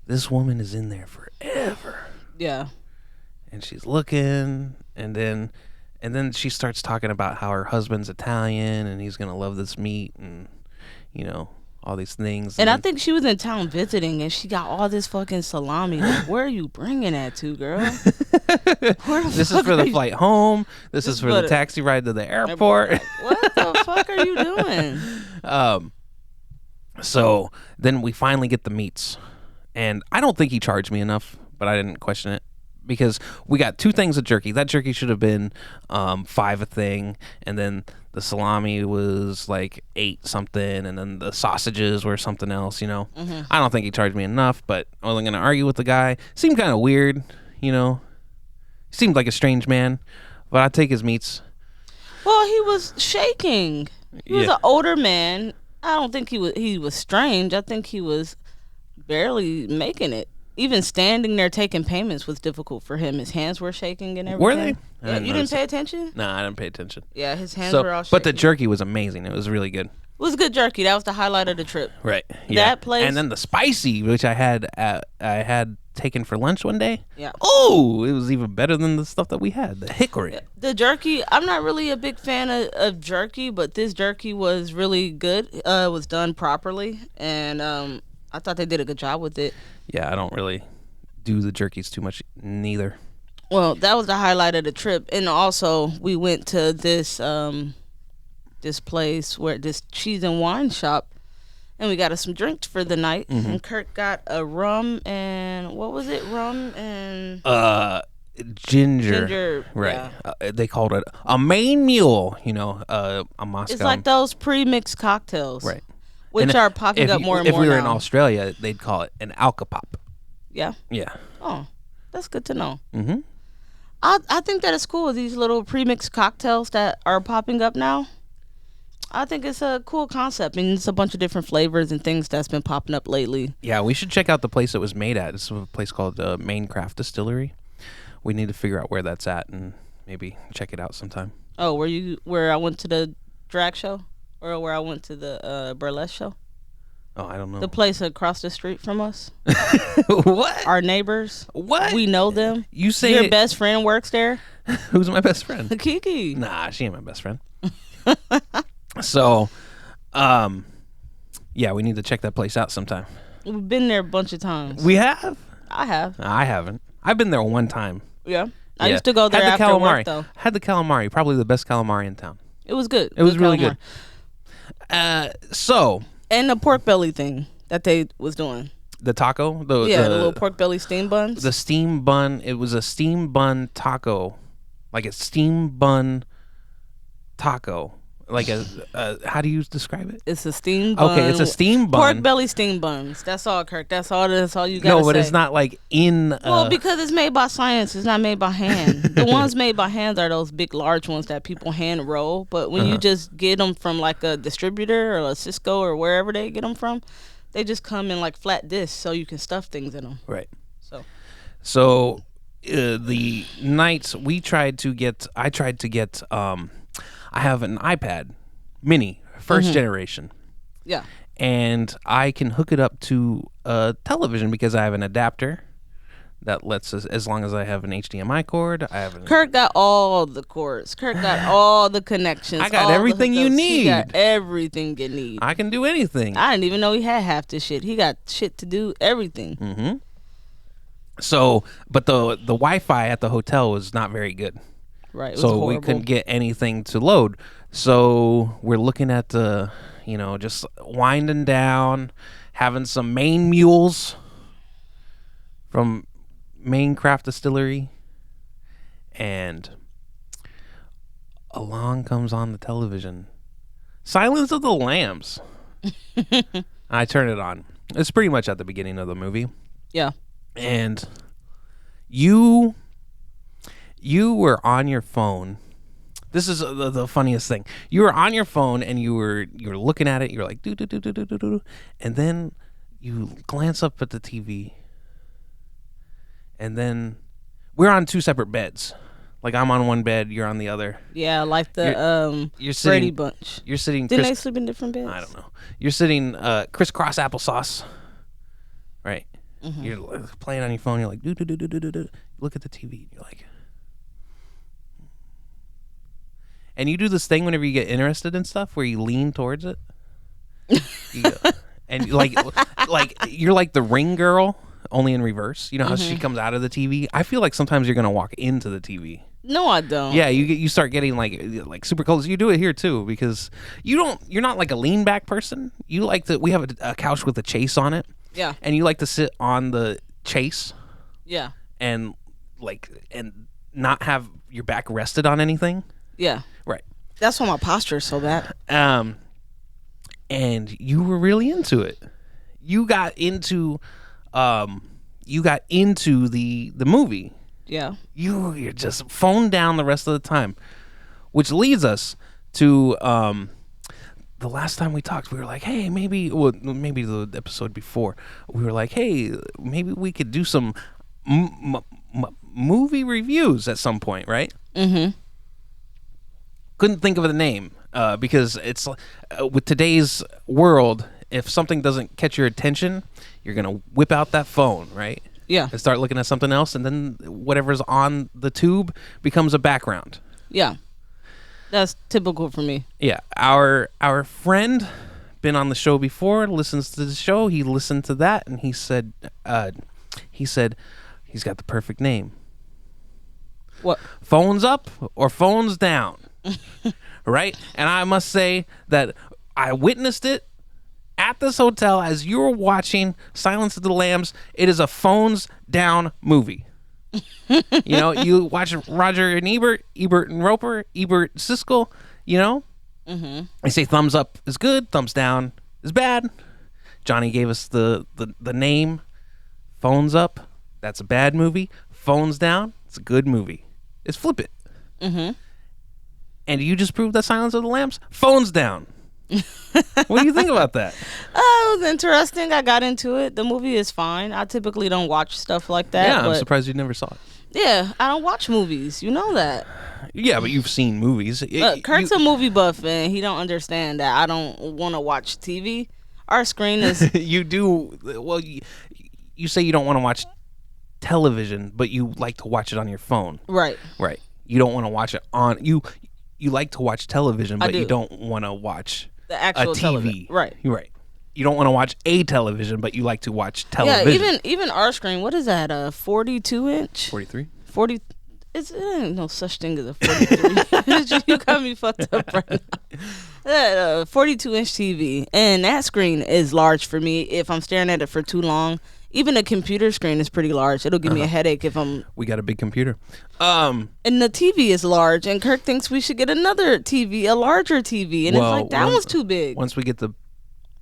this woman is in there forever. Yeah. And she's looking, and then she starts talking about how her husband's Italian and he's gonna love this meat, and all these things. And I think she was in town visiting, and she got all this fucking salami. Like, where are you bringing that to, girl? Where the this is fuck for are the you- flight home. This is for the for taxi ride to the airport. What the fuck are you doing? So then we finally get the meats, and I don't think he charged me enough, but I didn't question it. Because we got 2 things of jerky. That jerky should have been $5 a thing, and then the salami was like 8 something, and then the sausages were something else. Mm-hmm. I don't think he charged me enough, but I wasn't gonna argue with the guy. Seemed kind of weird, Seemed like a strange man, but I'd take his meats. He was shaking. He was Yeah. an older man. I don't think he was strange. I think he was barely making it. Even standing there taking payments was difficult for him. His hands were shaking and everything. Were they? I Yeah, didn't you notice didn't pay attention? No, I didn't pay attention. Yeah, his hands were all shaking. But the jerky was amazing. It was really good. It was good jerky. That was the highlight of the trip. Right. Yeah. That place- And then the spicy, which I had taken for lunch one day. Yeah. Oh, it was even better than the stuff that we had. The hickory. The jerky, I'm not really a big fan of jerky, but this jerky was really good. It was done properly, and I thought they did a good job with it. Yeah, I don't really do the jerkies too much neither. Well, that was the highlight of the trip, and also we went to this place where this cheese and wine shop, and we got us some drinks for the night. Mm-hmm. And Kurt got a rum and what was it? Rum and Ginger. ginger. Right. Yeah. They called it a main mule, a Moscow. It's like those pre-mixed cocktails, Right. Which And are popping up more and more If we were now. in Australia, they'd call it an alcopop. Yeah. Yeah. Oh, that's good to know. Mm-hmm. I think that it's cool, these little premixed cocktails that are popping up now. I think it's a cool concept, and it's a bunch of different flavors and things that's been popping up lately. Yeah, we should check out the place it was made at. It's a place called Main Craft Distillery. We need to figure out where that's at and maybe check it out sometime. Oh, where I went to the drag show, or where I went to the burlesque show? Oh, I don't know. The place across the street from us, What? our neighbors. What? We know them. You say Your it- best friend works there. Who's my best friend? Kiki. Nah, she ain't my best friend. So, yeah, we need to check that place out sometime. We've been there a bunch of times. We have? I have. I haven't. I've been there one time. Yeah. I Yeah. used to go there Had the after calamari. work though. Had the calamari, probably the best calamari in town. It was good. It was really calamari. good. So And the pork belly thing that they was doing. the taco, the little pork belly steam buns. the steam bun. It was a steam bun taco, like a steam bun taco. Like how do you describe it? It's a steam bun. Okay, it's a steam bun. Pork belly steam buns. That's all, Kirk. That's all you got to No, say. but it's not like in. Well, because it's made by science. It's not made by hand. The ones made by hands are those big, large ones that people hand roll. But when you just get them from like a distributor or a Cisco or wherever they get them from, they just come in like flat discs so you can stuff things in them. right. So So the nights I tried to get. I have an iPad Mini, first generation, Yeah. and I can hook it up to a television because I have an adapter that lets us, as long as I have an HDMI cord. I have an, Kirk got all the cords. Kirk got all the connections. I got all the everything you hookups. He got need. everything you need. I can do anything. I didn't even know he had half the shit. He got shit to do. Everything. So, but the Wi-Fi at the hotel was not very good. Right. It was So horrible. we couldn't get anything to load. So we're looking at the, just winding down, having some Maine mules from Maine Craft Distillery, and along comes on the television Silence of the Lambs. I turn it on. It's pretty much at the beginning of the movie. Yeah. And you were on your phone. This is the funniest thing. You were on your phone and you were looking at it. You're like do do do do do do do, and then you glance up at the TV. And then we're on two separate beds. Like I'm on one bed, you're on the other. Yeah, like the You're Brady sitting. Bunch. You're sitting. Didn't they sleep in different beds? I don't know. You're sitting crisscross applesauce, right? You're playing on your phone. You're like, do do do do do do do. You look at the TV. You're like, and you do this thing whenever you get interested in stuff, where you lean towards it. You go, and like you're like the Ring girl, only in reverse. You know how she comes out of the TV. I feel like sometimes you're gonna walk into the TV. No, I don't. Yeah, you start getting like super close. You do it here too because you're not like a lean back person. You like to. We have a couch with a chase on it. Yeah. And you like to sit on the chase Yeah. and not have your back rested on anything. Yeah. Right. That's why my posture is so bad. And you were really into it. You got into the movie. Yeah. You're just phone down the rest of the time, which leads us to the last time we talked. We were like, hey, maybe the episode before, we were like, hey, maybe we could do some movie reviews at some point, right? Couldn't think of the name because it's with today's world, if something doesn't catch your attention, you're gonna whip out that phone, right? Yeah. And start looking at something else, and then whatever's on the tube becomes a background. Yeah. That's typical for me. Yeah, our friend been on the show before, listens to the show. He listened to that, and he said he's got the perfect name. What? Phones up or phones down, right? And I must say that I witnessed it at this hotel as you were watching Silence of the Lambs. It is a phones down movie. You watch Roger and Ebert and Roper, Ebert Siskel, They say thumbs up is good, thumbs down is bad. Johnny gave us the name. Phones up, that's a bad movie. Phones down, it's a good movie. It's flip it. And you just proved that Silence of the Lambs, phones down. What do you think about that? It was interesting. I got into it. The movie is fine. I typically don't watch stuff like that. Yeah, I'm but surprised you never saw it. yeah, I don't watch movies. You know that. Yeah, but you've seen movies. Kurt's a movie buff, and he don't understand that I don't want to watch TV. Our screen is You do. Well, you say you don't want to watch television, but you like to watch it on your phone. right. Right. You don't want to watch it on you like to watch television, but do. you don't want to watch The a actual TV. television. Right. You're right. You don't want to watch a television, but you like to watch television. Yeah, even our screen. What is that? A 42-inch? 43. 40. It ain't no such thing as a 43. You got me fucked up right now. That 42-inch TV, and that screen is large for me if I'm staring at it for too long. Even a computer screen is pretty large. It'll give me a headache if I'm. We got a big computer. And the TV is large, and Kirk thinks we should get another TV, a larger TV, and Well, it's like that once- one's too big. Once we get the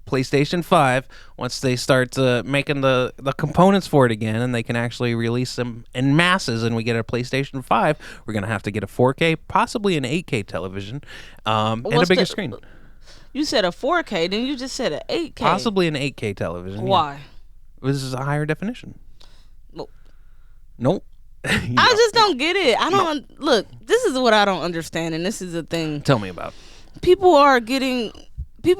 PlayStation 5, once they start making the components for it again, and they can actually release them in masses, and we get a PlayStation 5, we're gonna have to get a 4K, possibly an 8K television, and a What's bigger the- screen. You said a 4K, then you just said an 8K. Possibly an 8K television. yeah. Why? This is a higher definition. Well, Nope. I just don't get it. I don't look. This is what I don't understand, and this is the thing. Tell me about. People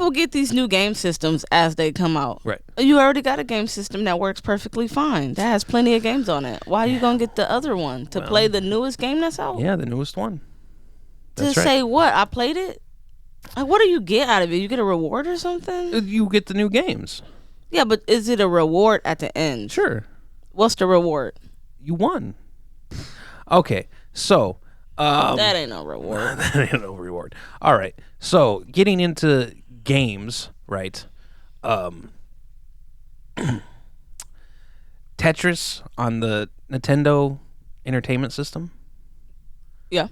get these new game systems as they come out. Right. You already got a game system that works perfectly fine. That has plenty of games on it. Why are you gonna get the other one to play the newest game that's out? Yeah, the newest one. To That's right. say what? I played it. Like, what do you get out of it? You get a reward or something? You get the new games. Yeah, but is it a reward at the end? Sure. What's the reward? You won. Okay, so That ain't no reward. that ain't no reward. All right, so getting into games, right? Tetris on the Nintendo Entertainment System. Yeah.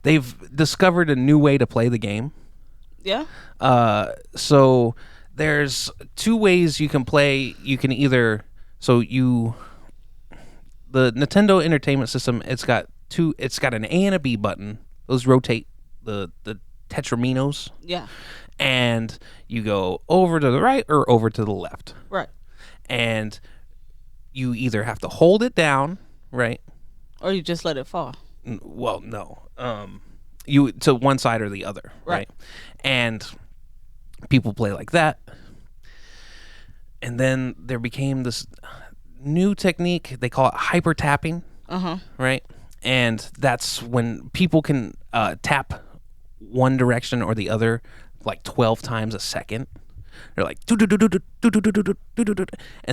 They've discovered a new way to play the game. Yeah. So there's two ways you can play. You can either the Nintendo Entertainment System. It's got an A and a B button. Those rotate the tetraminos, Yeah. and you go over to the right or over to the left. Right. And you either have to hold it down, right? Or you just let it fall. Well, no. You to one side or the other, Right. right? And people play like that. And then there became this new technique. They call it hyper tapping, right? And that's when people can tap one direction or the other like 12 times a second. They're like and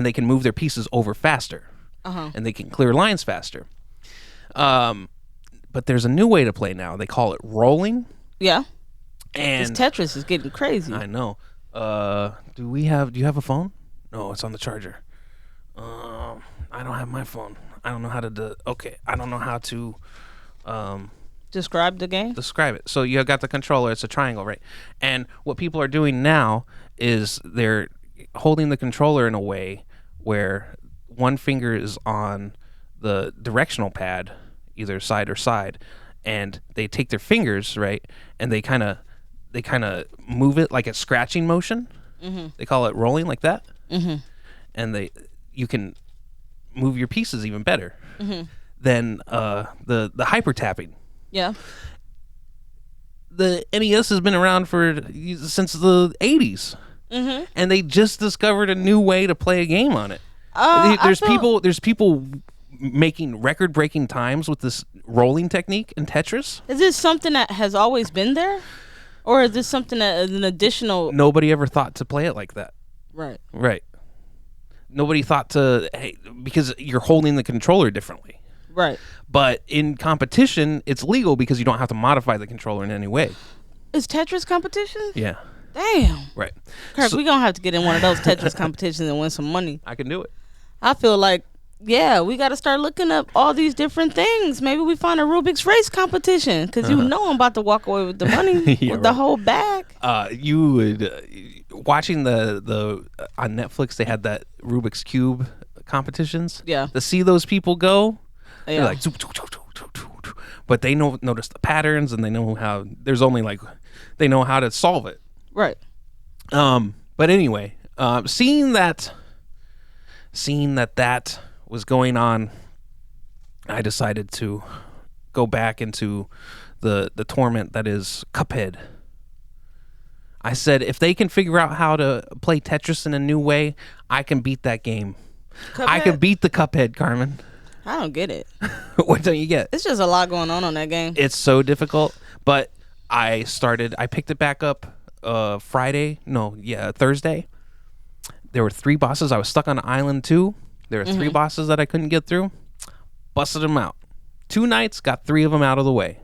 they can move their pieces over faster, and they can clear lines faster. But there's a new way to play now. They call it rolling. Yeah. This And Tetris is getting crazy. I know. Do you have a phone? No, it's on the charger. I don't have my phone. I don't know how to I don't know how to Describe the game. describe it. So you got the controller. It's a triangle, right? And what people are doing now is they're holding the controller in a way where one finger is on the directional pad, either side or side, and they take their fingers, right, and they kind of move it like a scratching motion. They call it rolling, like that. And you can move your pieces even better than the hyper tapping. Yeah. The NES has been around since the 80s, and they just discovered a new way to play a game on it. There's people making record-breaking times with this rolling technique in Tetris. Is this something that has always been there, or is this something that is an additional? Nobody ever thought to play it like that. Right. Right. Nobody thought because you're holding the controller differently. Right. But in competition, it's legal because you don't have to modify the controller in any way. Is Tetris competition? Yeah. Damn. Right. Kirk, So- we gonna have to get in one of those Tetris competitions and win some money. I can do it. I feel like, yeah, we got to start looking up all these different things. Maybe we find a Rubik's race competition because you know I'm about to walk away with the money, Yeah, with the right. whole bag. You would watching the on Netflix. They had that Rubik's Cube competitions. Yeah. To see those people go, Yeah. they're like, zoop, zoop, zoop, zoop, zoop, zoop. But they notice the patterns, and they know how. There's only they know how to solve it. Right. But anyway, seeing that was going on, I decided to go back into the torment that is Cuphead. I said, if they can figure out how to play Tetris in a new way, I can beat that game. I can Cuphead? beat the Cuphead, Carmen. I don't get it. What don't you get? It's just a lot going on that game. It's so difficult, but I picked it back up Thursday. There were 3 bosses. I was stuck on island 2. There were 3 bosses that I couldn't get through. Busted them out. 2 nights, got 3 of them out of the way.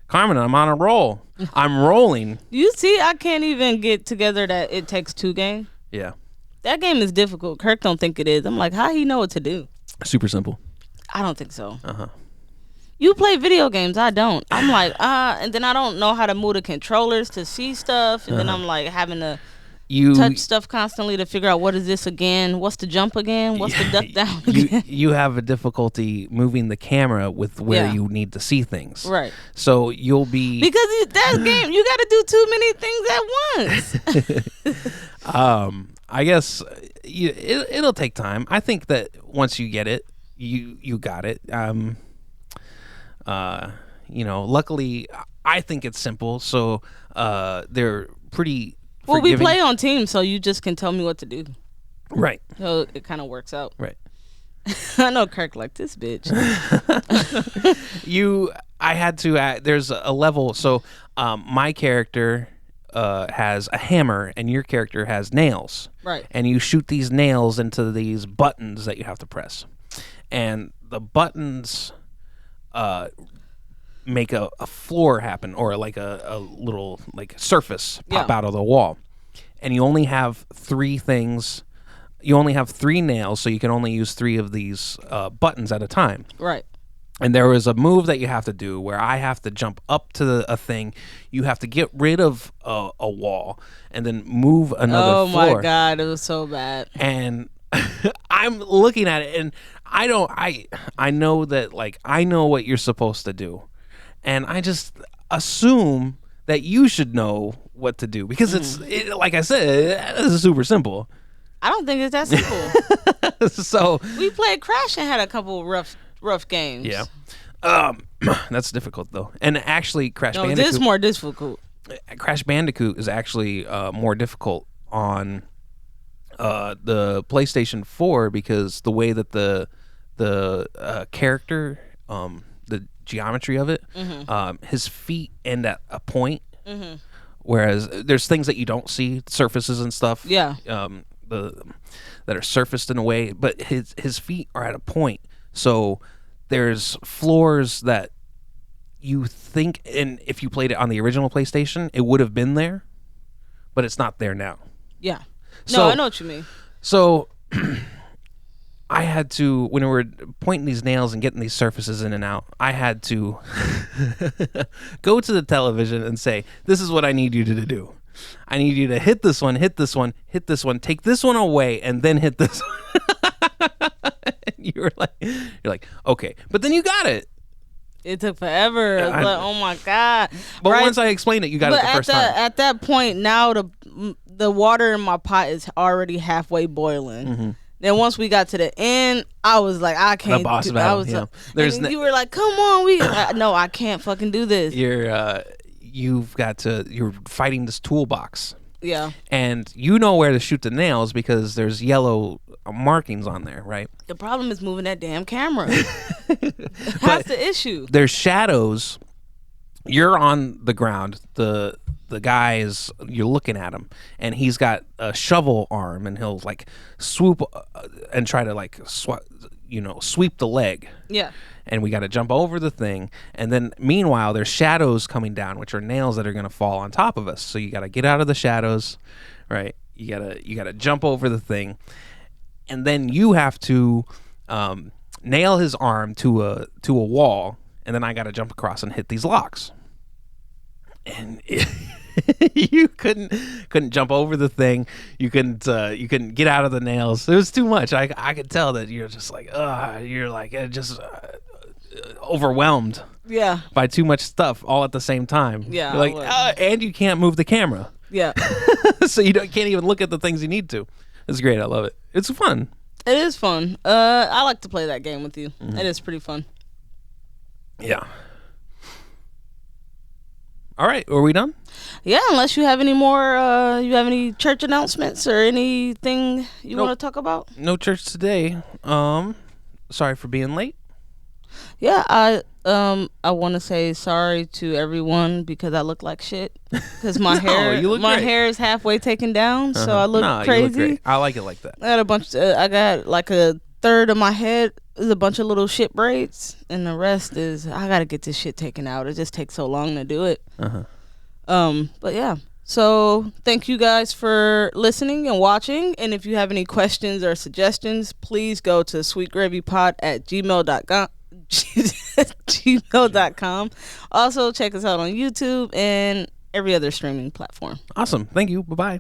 Carmen, I'm on a roll. I'm rolling. You see, I can't even get together that It Takes Two game. Yeah. That game is difficult. Kirk don't think it is. I'm like, how he know what to do? Super simple. I don't think so. You play video games. I don't. I'm like, and then I don't know how to move the controllers to see stuff, and then I'm like having to touch stuff constantly to figure out what is this again? What's the jump again? What's the duck down again? You have a difficulty moving the camera with where Yeah. you need to see things. Right. So you'll be Because that game, you got to do too many things at once. I guess it'll take time. I think that once you get it, you got it. Luckily, I think it's simple. So they're pretty. Well, we forgiving. play on teams, so you just can tell me what to do. Right. So it kind of works out. Right. I know Kirk like this bitch. I had to. There's a level. So my character has a hammer, and your character has nails. Right. And you shoot these nails into these buttons that you have to press, and the buttons make a floor happen, or like a little like surface pop Yeah. out of the wall, and you only have three things. You only have three nails, so you can only use three of these buttons at a time. Right. And there was a move that you have to do where I have to jump up to a thing. You have to get rid of a wall and then move another Oh floor. my God, it was so bad. And I'm looking at it, and I know that, like, I know what you're supposed to do, and I just assume that you should know what to do because like I said, it's super simple. I don't think it's that simple. So We played Crash and had a couple rough games. yeah, that's difficult though. And actually, Crash No, Bandicoot. this is more difficult. Crash Bandicoot is actually more difficult on the PlayStation 4 because the way that the character, the geometry of it, his feet end at a point, whereas there's things that you don't see, surfaces and stuff. Yeah. That are surfaced in a way, but his feet are at a point. So there's floors that you think, and if you played it on the original PlayStation, it would have been there, but it's not there now. Yeah. No, So- I know what you mean. So I had to, when we were pointing these nails and getting these surfaces in and out, I had to go to the television and say, this is what I need you to do. I need you to hit this one, hit this one, hit this one, take this one away, and then hit this one. And you're like, okay. But then you got it. It took forever. I was I- like, oh my God. But Right? once I explained it, you got it But the first time. at that point, now the water in my pot is already halfway boiling. Mm-hmm. Then once we got to the end, I was like, I can't. boss do, battle, I was yeah. like, There's and no- you were like, come on, no, I can't fucking do this. You're fighting this toolbox. Yeah. And you know where to shoot the nails because there's yellow markings on there, right? The problem is moving that damn camera. That's the issue. There's shadows. You're on the ground. The guy is, you're looking at him, and he's got a shovel arm, and he'll like swoop and try to like sweep the leg. Yeah. And we got to jump over the thing, and then meanwhile there's shadows coming down, which are nails that are going to fall on top of us. So you got to get out of the shadows, right? You gotta jump over the thing, and then you have to nail his arm to a wall, and then I got to jump across and hit these locks. And you couldn't jump over the thing. You couldn't get out of the nails. It was too much. I could tell that you're just like, you're like just overwhelmed Yeah. by too much stuff all at the same time. Yeah, You're like, I was. and you can't move the camera, Yeah. so you can't even look at the things you need to. It's great. I love it. It's fun. It is fun. I like to play that game with you. Mm-hmm. It is pretty fun. Yeah. All right, are we done? Yeah, unless you have any more, you have any church announcements or anything you Nope. want to talk about? No church today. Sorry for being late. Yeah, I want to say sorry to everyone because I look like shit. Because my you look great. hair is halfway taken down, so I look Nah, you crazy. look great. I like it like that. I got a bunch. I got like a third of my head is a bunch of little shit braids, and the rest is I gotta get this shit taken out. It just takes so long to do it. But yeah. So thank you guys for listening and watching. And if you have any questions or suggestions, please go to sweetgravypod@gmail.com. gmail.com. Also check us out on YouTube and every other streaming platform. Awesome. Thank you. Bye-bye.